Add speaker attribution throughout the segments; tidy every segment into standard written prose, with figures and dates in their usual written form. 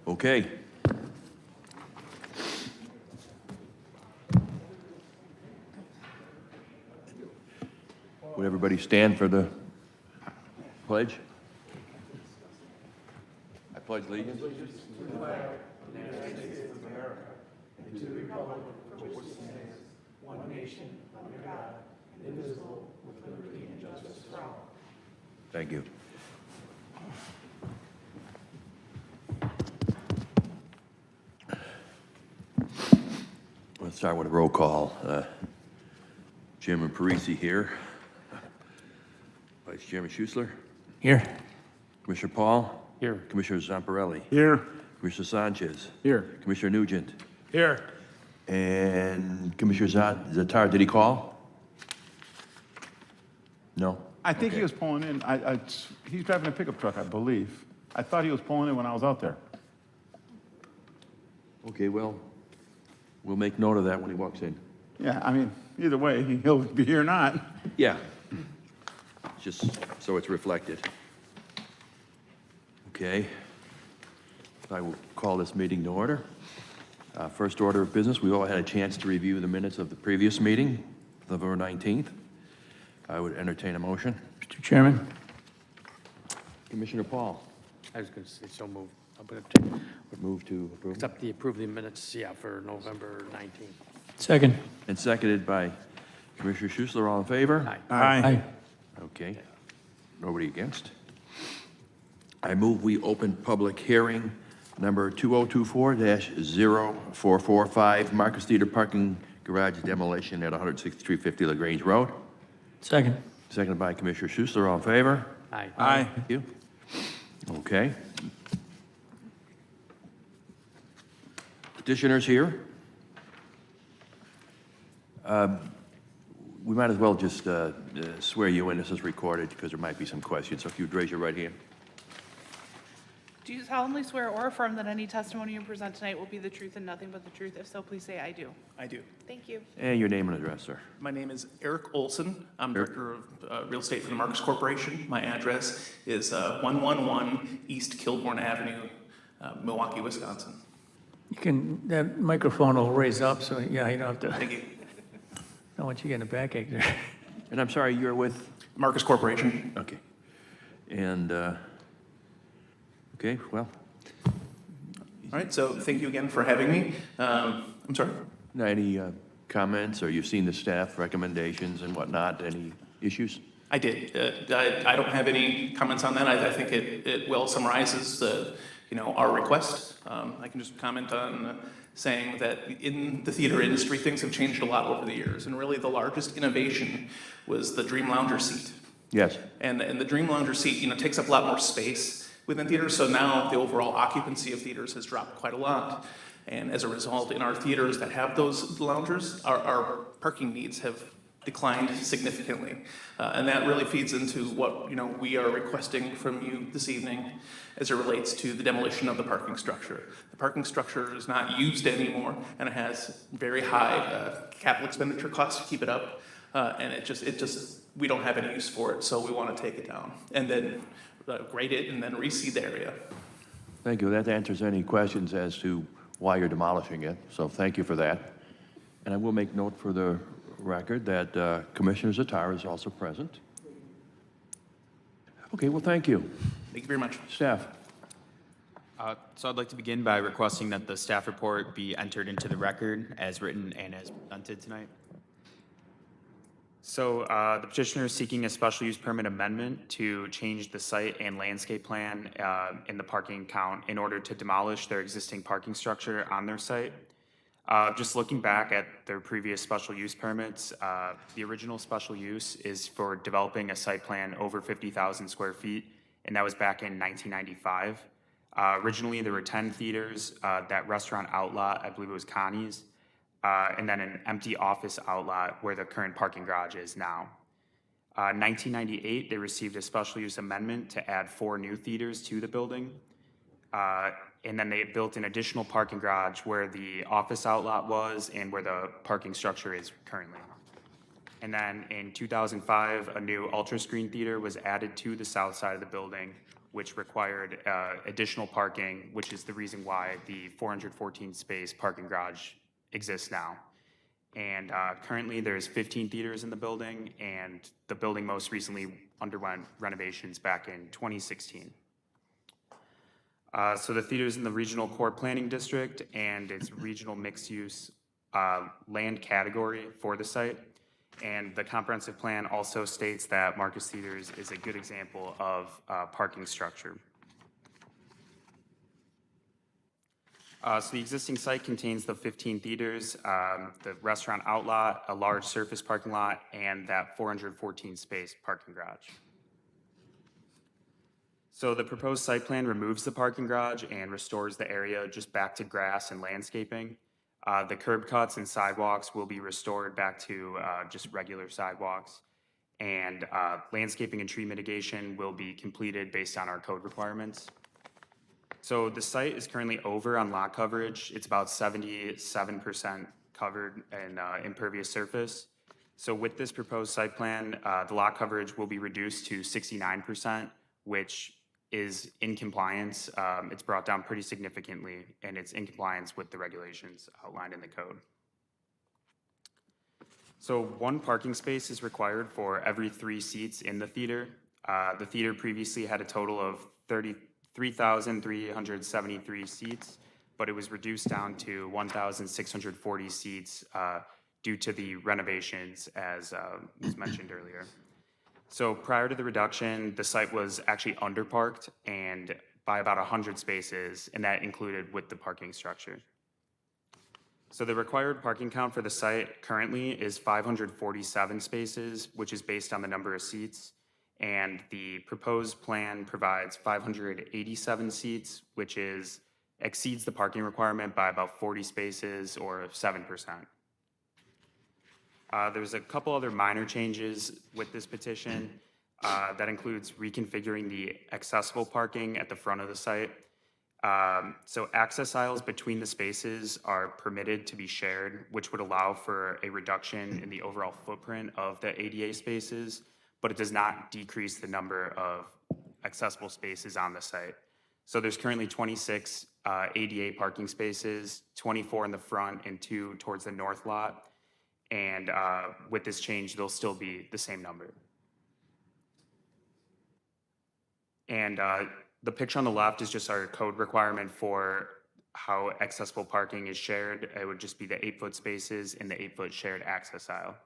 Speaker 1: Okay. Would everybody stand for the pledge? I pledge allegiance. Thank you. Let's start with a roll call. Chairman Parisi here. Vice Chairman Schuessler.
Speaker 2: Here.
Speaker 1: Commissioner Paul.
Speaker 2: Here.
Speaker 1: Commissioner Zamparelli.
Speaker 2: Here.
Speaker 1: Commissioner Sanchez.
Speaker 2: Here.
Speaker 1: Commissioner Nugent.
Speaker 2: Here.
Speaker 1: And Commissioner Zatar, did he call? No?
Speaker 3: I think
Speaker 1: Okay.
Speaker 3: he was pulling in. He's driving a pickup truck, I believe. I thought he was pulling in when I was out there.
Speaker 1: Okay, well, we'll make note of that when he walks in.
Speaker 3: Yeah, I mean, either way, he'll be here or not.
Speaker 1: Yeah. Just so it's reflected. Okay. I will call this meeting to order. First order of business, we all had a chance to review the minutes of the previous meeting, November 19th. I would entertain a motion.
Speaker 2: Mr. Chairman?
Speaker 1: Commissioner Paul,
Speaker 4: I was going to say, so moved. I'm going to
Speaker 1: move to approve.
Speaker 4: accept the approve the minutes, yeah, for November 19th.
Speaker 2: Second.
Speaker 1: And seconded by Commissioner Schuessler. All in favor?
Speaker 4: Aye.
Speaker 2: Aye.
Speaker 1: Okay. Nobody against. I move we open public hearing number 2024-0445, Marcus Theater Parking Garage Demolition at 16350 LaGrange Road.
Speaker 2: Second.
Speaker 1: Seconded by Commissioner Schuessler. All in favor?
Speaker 4: Aye.
Speaker 3: Aye.
Speaker 1: Thank you. Okay. Petitioners here? We might as well just swear you in. This is recorded because there might be some questions. So if you'd raise your right hand.
Speaker 5: Do you solemnly swear or affirm that any testimony you present tonight will be the truth and nothing but the truth? If so, please say, "I do."
Speaker 6: I do.
Speaker 5: Thank you.
Speaker 1: And your name and address, sir.
Speaker 6: My name is Eric Olson. I'm Director of Real Estate for the Marcus Corporation. My address is 111 East Kilbourne Avenue, Milwaukee, Wisconsin.
Speaker 2: You can, that microphone will raise up, so yeah, you don't have to,
Speaker 6: Thank you.
Speaker 2: don't want you getting a backache there.
Speaker 1: And I'm sorry, you're with?
Speaker 6: Marcus Corporation.
Speaker 1: Okay. And, okay, well,
Speaker 6: All right, so thank you again for having me. I'm sorry.
Speaker 1: any comments, or you've seen the staff recommendations and whatnot, any issues?
Speaker 6: I did. I don't have any comments on that. I think it well summarizes our request. I can just comment on saying that in the theater industry, things have changed a lot over the years, and really the largest innovation was the Dream Lounger seat.
Speaker 1: Yes.
Speaker 6: And the Dream Lounger seat, takes up a lot more space within theaters, so now the overall occupancy of theaters has dropped quite a lot. And as a result, in our theaters that have those loungers, our parking needs have declined significantly. And that really feeds into what we are requesting from you this evening as it relates to the demolition of the parking structure. The parking structure is not used anymore, and it has very high capital expenditure costs to keep it up. And we don't have any use for it, so we want to take it down and then grade it and then reseed the area.
Speaker 1: Thank you. That answers any questions as to why you're demolishing it, so thank you for that. And I will make note for the record that Commissioner Zatar is also present. Okay, well, thank you.
Speaker 6: Thank you very much.
Speaker 1: Staff?
Speaker 7: So I'd like to begin by requesting that the staff report be entered into the record as written and as presented tonight. So the petitioner is seeking a special use permit amendment to change the site and landscape plan in the parking count in order to demolish their existing parking structure on their site. Just looking back at their previous special use permits, the original special use is for developing a site plan over 50,000 square feet, and that was back in 1995. Originally, there were 10 theaters, that restaurant outlot, I believe it was Connie's, and then an empty office outlot where the current parking garage is now. 1998, they received a special use amendment to add 4 new theaters to the building. And then they built an additional parking garage where the office outlot was and where the parking structure is currently. And then in 2005, a new ultra screen theater was added to the south side of the building, which required additional parking, which is the reason why the 414 space parking garage exists now. And currently there's 15 theaters in the building, and the building most recently underwent renovations back in 2016. So the theater's in the regional core planning district, and it's regional mixed use land category for the site. And the comprehensive plan also states that Marcus Theaters is a good example of parking structure. So the existing site contains the 15 theaters, the restaurant outlot, a large surface parking lot, and that 414 space parking garage. So the proposed site plan removes the parking garage and restores the area just back to grass and landscaping. The curb cuts and sidewalks will be restored back to just regular sidewalks. And landscaping and tree mitigation will be completed based on our code requirements. So the site is currently over on lot coverage. It's about 77% covered in impervious surface. So with this proposed site plan, the lot coverage will be reduced to 69%, which is in compliance. It's brought down pretty significantly, and it's in compliance with the regulations outlined in the code. So 1 parking space is required for every 3 seats in the theater. The theater previously had a total of 3,373 seats, but it was reduced down to 1,640 seats due to the renovations, as was mentioned earlier. So prior to the reduction, the site was actually underparked and by about 100 spaces, and that included with the parking structure. So the required parking count for the site currently is 547 spaces, which is based on the number of seats. And the proposed plan provides 587 seats, which exceeds the parking requirement by about 40 spaces or 7%. There's a couple other minor changes with this petition that includes reconfiguring the accessible parking at the front of the site. So access aisles between the spaces are permitted to be shared, which would allow for a reduction in the overall footprint of the ADA spaces, but it does not decrease the number of accessible spaces on the site. So there's currently 26 ADA parking spaces, 24 in the front and 2 towards the north lot. And with this change, there'll still be the same number. And the picture on the left is just our code requirement for how accessible parking is shared. It would just be the 8-foot spaces in the 8-foot shared access aisle.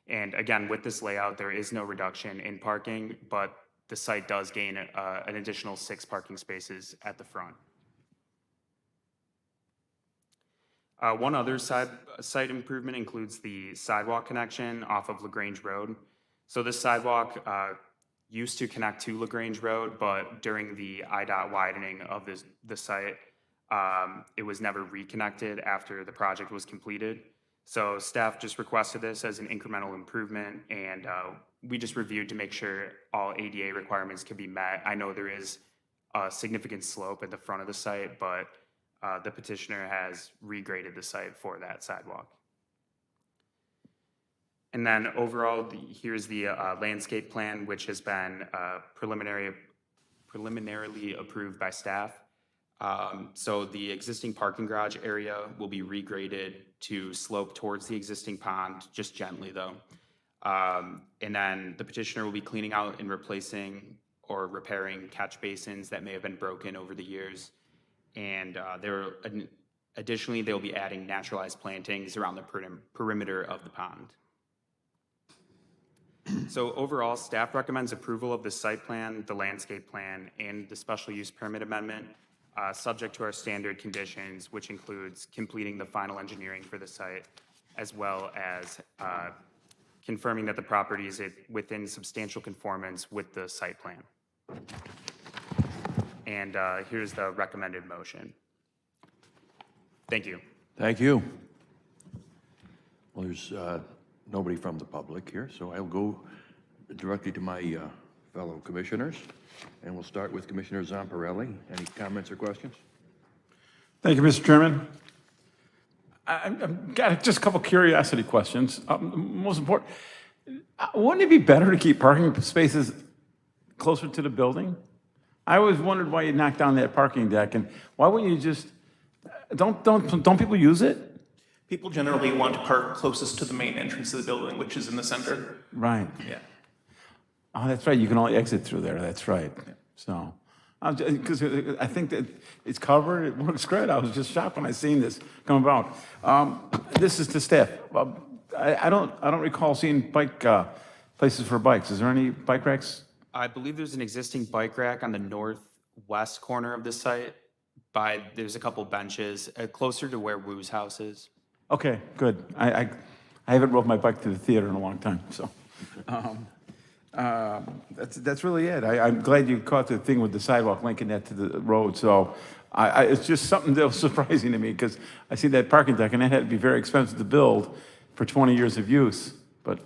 Speaker 7: And again, with this layout, there is no reduction in parking, but the site does gain an additional 6 parking spaces at the front. One other site improvement includes the sidewalk connection off of LaGrange Road. So this sidewalk used to connect to LaGrange Road, but during the IDOT widening of the site, it was never reconnected after the project was completed. So staff just requested this as an incremental improvement, and we just reviewed to make sure all ADA requirements can be met. I know there is a significant slope at the front of the site, but the petitioner has regraded the site for that sidewalk. And then overall, here's the landscape plan, which has been preliminarily approved by staff. So the existing parking garage area will be regraded to slope towards the existing pond, just gently though. And then the petitioner will be cleaning out and replacing or repairing catch basins that may have been broken over the years. And additionally, they'll be adding naturalized plantings around the perimeter of the pond. So overall, staff recommends approval of the site plan, the landscape plan, and the special use permit amendment, subject to our standard conditions, which includes completing the final engineering for the site, as well as confirming that the property is within substantial conformance with the site plan. And here's the recommended motion. Thank you.
Speaker 1: Thank you. Well, there's nobody from the public here, so I'll go directly to my fellow commissioners, and we'll start with Commissioner Zamparelli. Any comments or questions?
Speaker 3: Thank you, Mr. Chairman. I've got just a couple curiosity questions. Most important, wouldn't it be better to keep parking spaces closer to the building? I always wondered why you knocked down that parking deck, and why wouldn't you just, don't people use it?
Speaker 6: People generally want to park closest to the main entrance of the building, which is in the center.
Speaker 3: Right.
Speaker 6: Yeah.
Speaker 3: Oh, that's right, you can only exit through there, that's right. So, because I think that it's covered, it works great. I was just shocked when I seen this come about. This is to staff. I don't recall seeing bike, places for bikes. Is there any bike racks?
Speaker 7: I believe there's an existing bike rack on the northwest corner of the site. There's a couple benches, closer to where Woo's house is.
Speaker 3: Okay, good. I haven't rode my bike to the theater in a long time, so. That's really it. I'm glad you caught the thing with the sidewalk linking that to the road, so it's just something that was surprising to me, because I see that parking deck, and that had to be very expensive to build for 20 years of use, but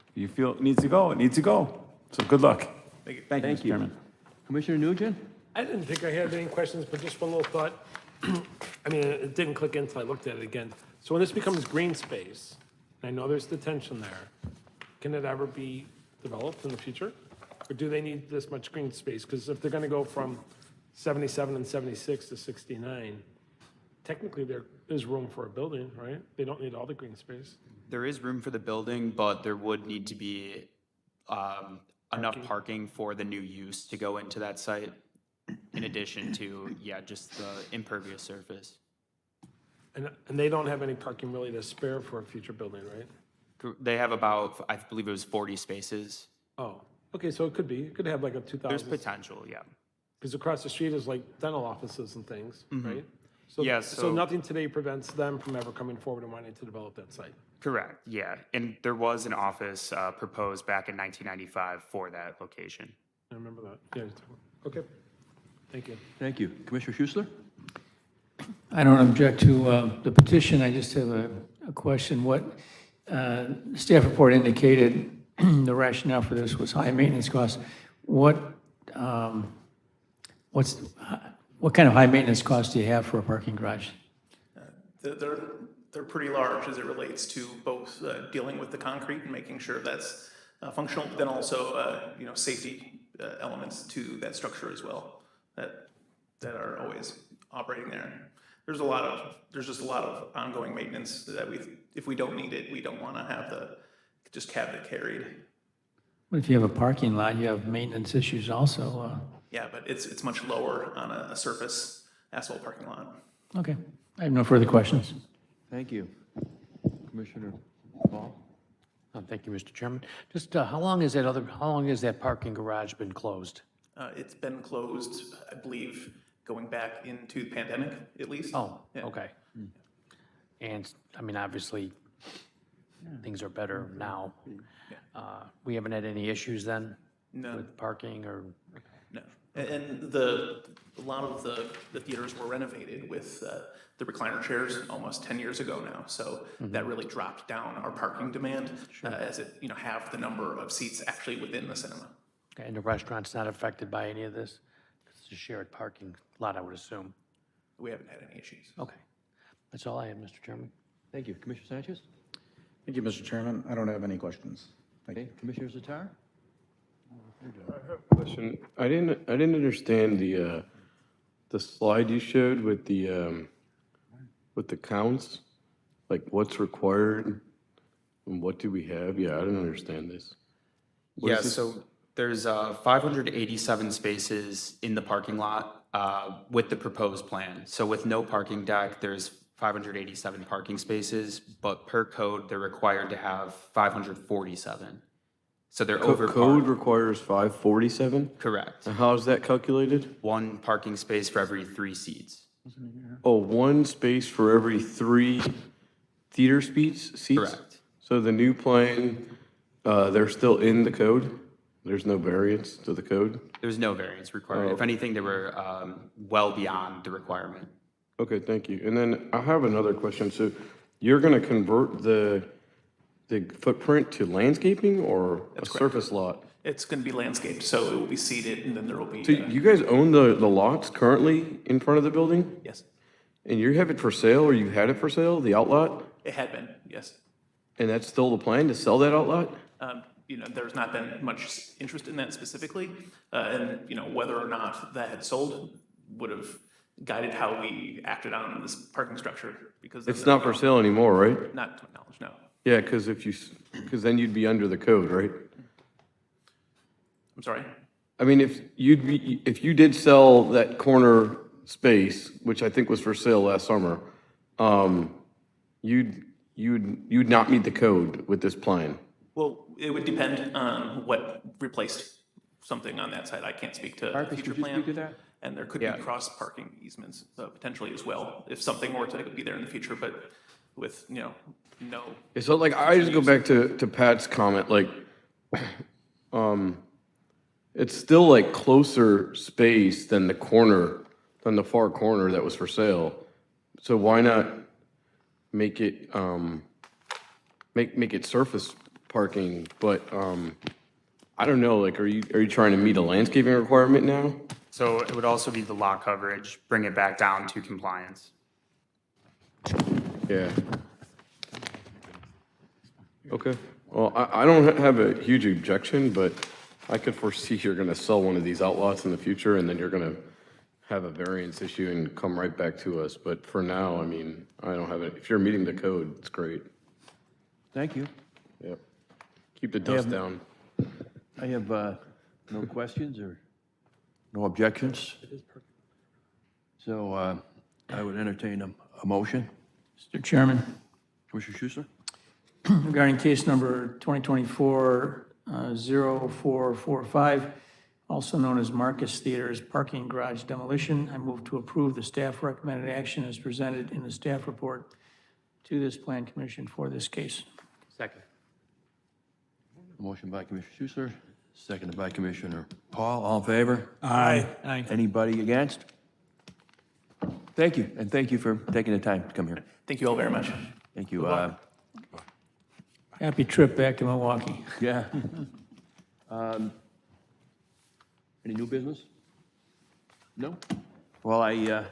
Speaker 3: if you feel it needs to go, it needs to go. So good luck. Thank you,
Speaker 1: Thank
Speaker 3: Mr.
Speaker 1: you.
Speaker 3: Chairman.
Speaker 1: Commissioner Nugent?
Speaker 8: I didn't think I had any questions, but just one little thought. I mean, it didn't click in until I looked at it again. So when this becomes green space, and I know there's detention there, can it ever be developed in the future? Or do they need this much green space? Because if they're gonna go from 77 and 76 to 69, technically there is room for a building, right? They don't need all the green space.
Speaker 7: There is room for the building, but there would need to be enough parking for the new use to go into that site, in addition to, just the impervious surface.
Speaker 8: And they don't have any parking really to spare for a future building, right?
Speaker 7: They have about, I believe it was 40 spaces.
Speaker 8: Oh, okay, so it could have like a 2,000.
Speaker 7: There's potential, yeah.
Speaker 8: Because across the street is like dental offices and things, right? So,
Speaker 7: Yeah,
Speaker 8: so
Speaker 7: so-
Speaker 8: nothing today prevents them from ever coming forward and wanting to develop that site.
Speaker 7: Correct, yeah. And there was an office proposed back in 1995 for that location.
Speaker 8: I remember that. Yeah. Okay. Thank you.
Speaker 1: Thank you. Commissioner Schussler?
Speaker 2: I don't object to the petition, I just have a question. What staff report indicated the rationale for this was high maintenance costs. What kind of high maintenance costs do you have for a parking garage?
Speaker 6: They're pretty large as it relates to both dealing with the concrete and making sure that's functional, but then also, safety elements to that structure as well that are always operating there. There's just a lot of ongoing maintenance that if we don't need it, we don't want to have it carried.
Speaker 2: But if you have a parking lot, you have maintenance issues also.
Speaker 6: Yeah, but it's much lower on a surface asphalt parking lot.
Speaker 2: Okay, I have no further questions.
Speaker 1: Thank you. Commissioner Paul?
Speaker 4: Thank you, Mr. Chairman. Just how long has that parking garage been closed?
Speaker 6: It's been closed, I believe, going back into the pandemic, at least.
Speaker 4: Oh,
Speaker 6: Yeah.
Speaker 4: okay. And, I mean, obviously, things are better now. We haven't had any issues then?
Speaker 6: No.
Speaker 4: With parking or?
Speaker 6: No. And a lot of the theaters were renovated with the recliner chairs almost 10 years ago now. So that really dropped down our parking demand as it, halved the number of seats actually within the cinema.
Speaker 4: Okay, and the restaurant's not affected by any of this? It's a shared parking lot, I would assume.
Speaker 6: We haven't had any issues.
Speaker 4: Okay. That's all I have, Mr. Chairman.
Speaker 1: Thank you. Commissioner Sanchez?
Speaker 9: Thank you, Mr. Chairman. I don't have any questions. Thank you.
Speaker 1: Okay. Commissioner Zatar?
Speaker 10: Question. I didn't understand the slide you showed with the counts, like what's required and what do we have? Yeah, I didn't understand this. What
Speaker 7: Yeah,
Speaker 10: is this?
Speaker 7: so there's 587 spaces in the parking lot with the proposed plan. So with no parking deck, there's 587 parking spaces, but per code, they're required to have 547. So they're over.
Speaker 10: Code requires 547?
Speaker 7: Correct.
Speaker 10: And how is that calculated?
Speaker 7: One parking space for every 3 seats.
Speaker 10: Oh, one space for every 3 theater seats?
Speaker 7: Correct.
Speaker 10: So the new plan, they're still in the code? There's no variance to the code?
Speaker 7: There's no variance required. If anything, they were well beyond the requirement.
Speaker 10: Okay, thank you. And then I have another question. So you're going to convert the footprint to landscaping or a surface lot?
Speaker 6: It's going to be landscaped, so it will be seeded, and then there will be.
Speaker 10: So you guys own the lots currently in front of the building?
Speaker 6: Yes,
Speaker 10: And you have it for sale, or you had it for sale, the outlot?
Speaker 6: it had been, yes.
Speaker 10: And that's still the plan, to sell that outlot?
Speaker 6: there's not been much interest in that specifically. And whether or not that had sold would have guided how we acted on this parking structure, because.
Speaker 10: It's not for sale anymore, right?
Speaker 6: Not to my knowledge, no.
Speaker 10: Yeah, because then you'd be under the code, right?
Speaker 6: I'm sorry?
Speaker 10: I mean, if you did sell that corner space, which I think was for sale last summer, you'd not meet the code with this plan.
Speaker 6: Well, it would depend on what replaced something on that side. I can't speak to the
Speaker 1: Marcus,
Speaker 6: future
Speaker 1: could you
Speaker 6: plan.
Speaker 1: speak to that?
Speaker 6: And there could be cross-parking easements potentially as well, if something were to be there in the future, but with, no.
Speaker 10: Yeah, so like, I just go back to Pat's comment, like, it's still like closer space than the far corner that was for sale. So why not make it, make it surface parking, but, I don't know, like, are you trying to meet a landscaping requirement now?
Speaker 7: So it would also be the lot coverage, bring it back down to compliance.
Speaker 10: Yeah. Okay, well, I don't have a huge objection, but I could foresee you're gonna sell one of these outlots in the future, and then you're gonna have a variance issue and come right back to us. But for now, I mean, I don't have it. If you're meeting the code, it's great.
Speaker 1: Thank you.
Speaker 10: Yep. Keep the dust down.
Speaker 1: I have no questions or no objections. So I would entertain a motion.
Speaker 2: Mr. Chairman,
Speaker 1: Commissioner Schuster?
Speaker 2: regarding case number 2024-0445, also known as Marcus Theater's parking garage demolition, I move to approve the staff recommended action as presented in the staff report to this Plan Commission for this case.
Speaker 4: Second.
Speaker 1: A motion by Commissioner Schuster, seconded by Commissioner Paul. All in favor?
Speaker 8: Aye.
Speaker 2: Aye.
Speaker 1: Anybody against? Thank you, and thank you for taking the time to come here.
Speaker 6: Thank you all very much.
Speaker 1: Thank you.
Speaker 2: Happy trip back to Milwaukee.
Speaker 1: Yeah. Any new business? No? Well, in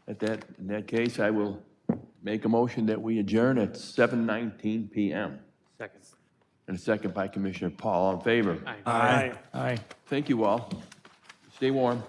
Speaker 1: that case, I will make a motion that we adjourn at 7:19 PM.
Speaker 4: Second.
Speaker 1: And a second by Commissioner Paul. All in favor?
Speaker 4: Aye.
Speaker 8: Aye.
Speaker 2: Aye.
Speaker 1: Thank you all. Stay warm.